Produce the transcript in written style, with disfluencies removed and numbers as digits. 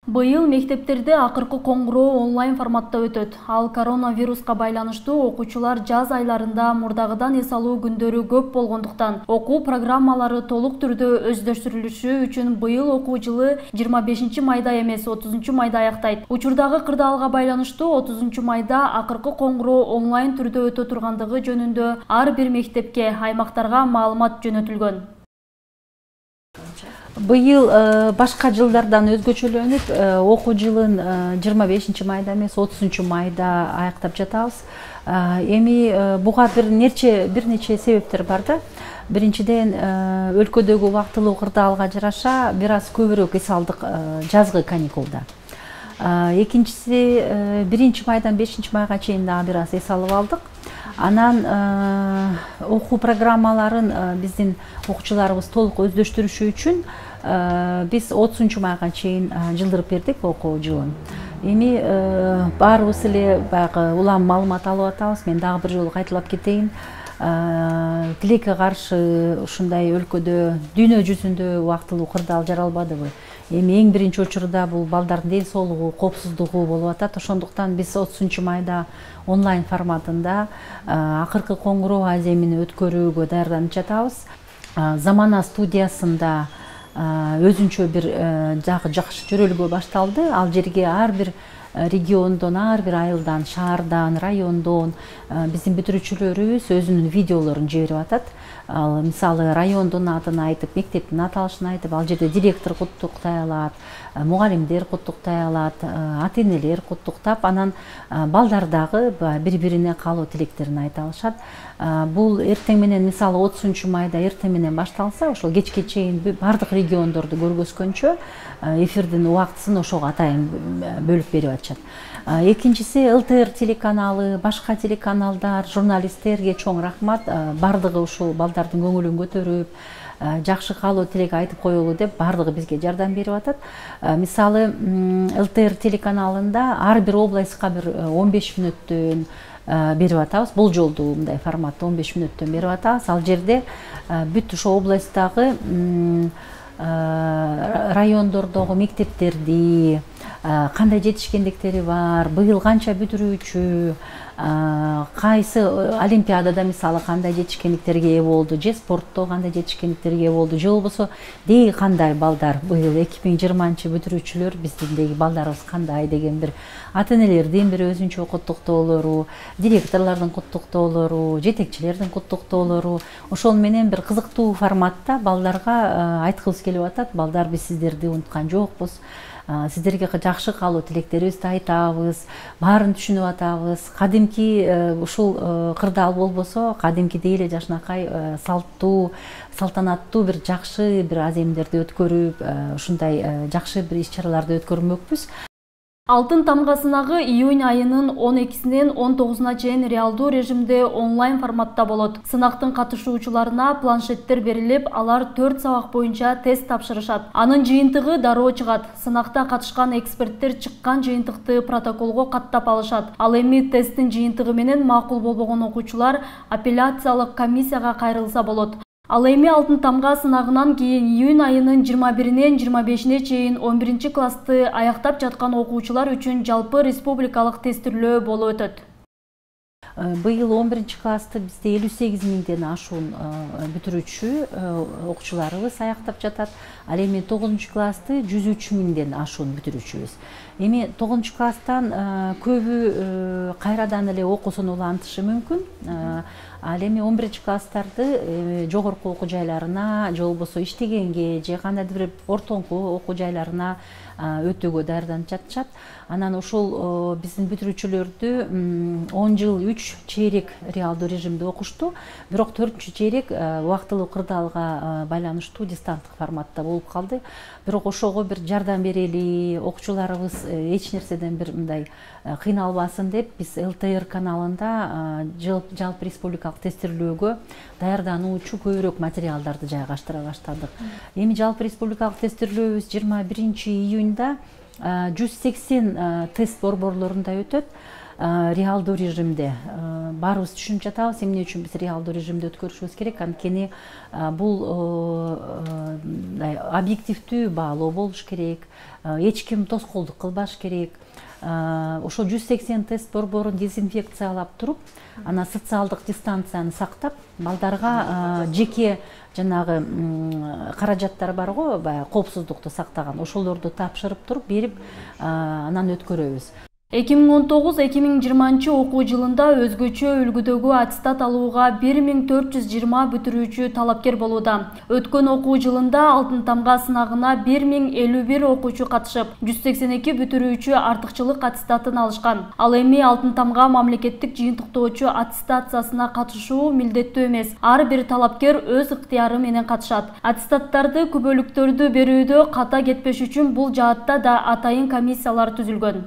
Быйыл мектептерде акыркы коңгуроо онлайн форматта өтөт. Ал коронавируска байланыштуу окуучулар жаз айларында мурдагыдан эс алуу күндөрү көп болгондуктан окуу программалары толук түрдө өздөштүрүлүшү үчүн быйыл окуу жылы 25 майда эмес 30 майда аяктайт. Учурдагы кырдаалга байланыштуу 30 майда акыркы коңгуроо онлайн түрдө өтө тургандыгы жөнүндө ар бир мектепке, аймактарга маалымат жөнөтүлгөн. Быйыл башка жылдардан өзгөчөлөнүп, окуу жылын 25 майда эмес 30 майда аяктап жатабыз. Эми буга бир нече себептер бар да. Биринчиден, өлкөдөгү убактылуу кырдаалга жараша бир аз көбүрөөк эс алдык жазгы каникулда. Экинчиси, 1 майдан 5 майга чейин дагы бир аз эс алып алдык. Анан окуу программаларын биздин окуучуларыбыз толук өздөштүрүшү үчүн биз 30 майга чейин жылдырып бердик окуу жылын. Эми баарыбыз эле баягы улам маалымат алып атабыз. Мен дагы бир жолу кайталап кетейин. Тилекке каршы ушундай өлкөдө дүйнө жүзүндө убактылуу кырдаал жаралбадыбы? Эми эң биринчи учурда бул балдардын ден соолугу, коопсуздугу болуп атат. Ошондуктан биз 30 майда онлайн форматында акыркы коңгуроо аземини өткөрүүгө даярданып жатабыз. Замана студиясында өзүнчө бир жакшы жөрөлгө башталды. Ал жерге ар бир региондон, ар бир айылдан, шаардан, райондон биздин бүтүрүүчүлөрүбүз өзүнүн видеолорун жиберип атат. Ал мисалы райондун атын айтып, мектептин аталышын айтып, ал жерде директор куттуктай алат, мугалимдер куттуктай алат, ата-энелер куттуктап, анан балдар дагы бири-бирине каалоо тилектерин айта алышат. Бул эртең менен, мисалы 30 майда эртең менен башталса, ошол кечке чейин бардык региондорду көргөзгөнчө эфирдин убактысын ошого атайын бөлүп берип атышат. Экинчиси, ЛТР телеканалы, башка телеканалдар, журналисттерге чоң рахмат. Бардыгы ушул балдардын көңүлүн көтөрүп, жакшы каалоо тилек айтып коелу деп бардыгы бизге жардам берип атат. Мисалы, ЛТР телеканалында ар бир областка бир 15 мүнөттөн берип атабыз. Бул жолду мындай форматта 15 мүнөттөн берип атабыз. Ал жерде бүт ошо областтагы райондордогу мектептерди, кандай жетишкендиктери бар, быйыл канча бүтүрүүчү, кайсы олимпиадада мисалы кандай жетишкендиктерге ээ болду, же спортто кандай жетишкендиктерге ээ болду, же болбосо деги кандай балдар быйыл 2020 бүтүрүүчүлөр биздиндеги балдарыбыз кандай деген бир ата-энелердин бир өзүнчө куттуктоолору, директорлордун куттуктоолору, жетекчилердин куттуктоолору, ошол менен бир кызыктуу форматта балдарга айткыбыз келип атат. Балдар, биз сиздерди унуткан жокпуз. Сиздерге жакшы каалоо тилектерибизди айтабыз, баарын түшүнүп атабыз. Кадимки ушул кырдаал болбосо, кадимкидей эле жакшынакай салттуу, салтанаттуу бир жакшы бир аземдерди өткөрүп, ушундай жакшы бир иш-чараларды өткөрмөкпүз. Алтын тамга сынагы июнь айынын 12-синен 19-на чейин реалдуу режимде онлайн форматта болот. Сынактын катышуучуларына планшеттер берилип, алар 4 сабак боюнча тест тапшырышат. Анын жыйынтыгы дароо чыгат. Сынакта катышкан эксперттер чыккан жыйынтыкты протоколго каттап алышат. Ал эми тесттин жыйынтыгы менен макул болбогон окуучулар апелляциялык комиссияга кайрылса болот. Ал эми алтын тамга сынагынан кийин июнь айынын 21-нен 25-не чейин 11 классты аяктап жаткан окуучулар үчүн жалпы республикалык тестирлөө болуп өтөт. Быйыл 11 классты бизде 58 миңден ашуун бүтүрүүчү окуучуларыбыз аяктап жатат. Ал эми 9 классты 103 миңден ашуун бүтүрүүчүбүз. Эми 9 класстан көбү кайрадан эле окуусун улантышы мүмкүн. Ал эми 11 класстарды жогорку окуу жайларына, же болбосо иштегенге, же кандайдыр бир ортоңку окуу жайларына өтүүгө даярданып жатышат. Анан ошол биздин бүтүрүүчүлөрдү 10 жыл 3 чейрек реалдуу режимде окушту. Бирок 4-чү чейрек убактылуу кырдаалга байланыштуу дистанттык форматта болуп калды. Бирок ошого бир жардам берели, окуучуларыбыз эч нерседен бир мындай кыйналбасын деп, биз ЛТР каналында жалпы республикалык тестирлөөгө даярдануучу көбүрөөк материалдарды жайгаштыра баштадык. Эми жалпы республикалык тестирлөөбүз 21 июньда 180 тест борборлорунда өтөт. реалдуу режимде баарыбыз түшүнүп жатабыз эмне үчүн биз реалдуу режимде өткөрүшүбүз керек. Анткени бул объективдүү баалоо болуш керек, эч ким тоскоолдук кылбаш керек. Ошо 180 тест борборун дезинфекциялап туруп, ана социалдык дистанцияны сактап, балдарга жеке жанагы каражаттар бар го, баягы коопсуздукту сактаган, ошолорду тапшырып туруп берип, анан өткөрөбүз. 2019-2020 окуу жылында өзгөчө үлгүдөгү аттестат алууга 1420 бүтүрүүчү талапкер болууда. Өткөн окуу жылында алтын тамга сынагына 1051 окуучу катышып, 182 бүтүрүүчү артыкчылык аттестатын алышкан. Ал эми алтын тамга мамлекеттик жыйынтыктоочу аттестациясына катышуу милдеттүү эмес. Ар бир талапкер өз ыктыяры менен катышат. Аттестаттарды, күбөлүктөрдү берүүдө ката кетпеш үчүн бул жаатта да атайын комиссиялар түзүлгөн.